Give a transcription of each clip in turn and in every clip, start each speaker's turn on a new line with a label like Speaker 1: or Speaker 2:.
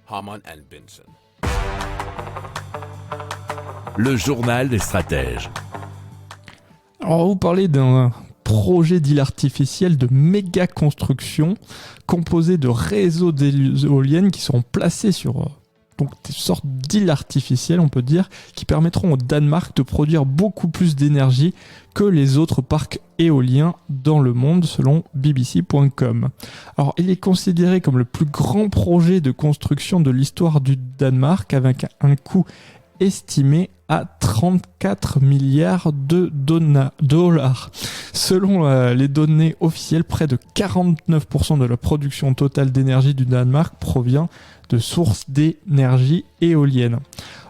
Speaker 1: Harman & Benson.
Speaker 2: Le journal des stratèges.
Speaker 3: Alors, on va vous parler d'un projet d'île artificielle de méga construction composé de réseaux d'éoliennes qui seront placés sur donc des sortes d'îles artificielles, on peut dire, qui permettront au Danemark de produire beaucoup plus d'énergie que les autres parcs éoliens dans le monde, selon BBC.com. Alors, il est considéré comme le plus grand projet de construction de l'histoire du Danemark, avec un coût estimé à 34 milliards de dollars. Selon les données officielles, près de 49% de la production totale d'énergie du Danemark provient de sources d'énergie éolienne.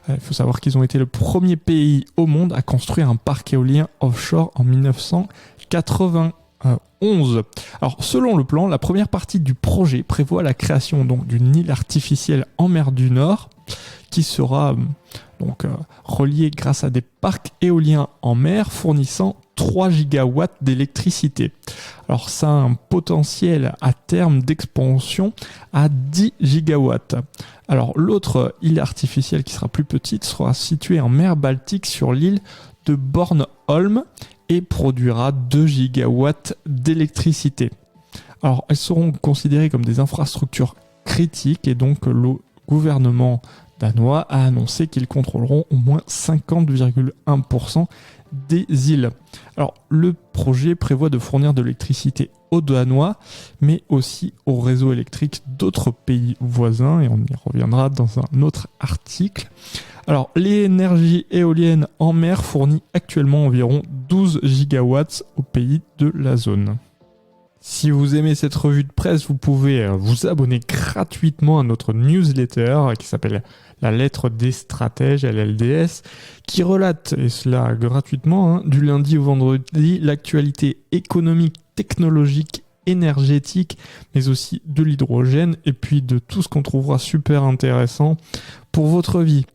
Speaker 3: Il faut savoir qu'ils ont été le premier pays au monde à construire un parc éolien offshore en 1991. Alors, selon le plan, la première partie du projet prévoit la création donc d'une île artificielle en mer du Nord qui sera reliée grâce à des parcs éoliens en mer fournissant 3 gigawatts d'électricité. Alors ça a un potentiel à terme d'expansion à 10 gigawatts. Alors l'autre île artificielle qui sera plus petite sera située en mer Baltique sur l'île de Bornholm et produira 2 gigawatts d'électricité. Alors elles seront considérées comme des infrastructures critiques et donc le gouvernement danois a annoncé qu'ils contrôleront au moins 50,1% des îles. Alors, le projet prévoit de fournir de l'électricité aux Danois, mais aussi au réseau électrique d'autres pays voisins, et on y reviendra dans un autre article. Alors, l'énergie éolienne en mer fournit actuellement environ 12 gigawatts aux pays de la zone. Si vous aimez cette revue de presse, vous pouvez vous abonner gratuitement à notre newsletter qui s'appelle La Lettre des Stratèges, LLDS, qui relate, et cela gratuitement, du lundi au vendredi, l'actualité économique, technologique, énergétique, mais aussi de l'hydrogène, et puis de tout ce qu'on trouvera super intéressant pour votre vie.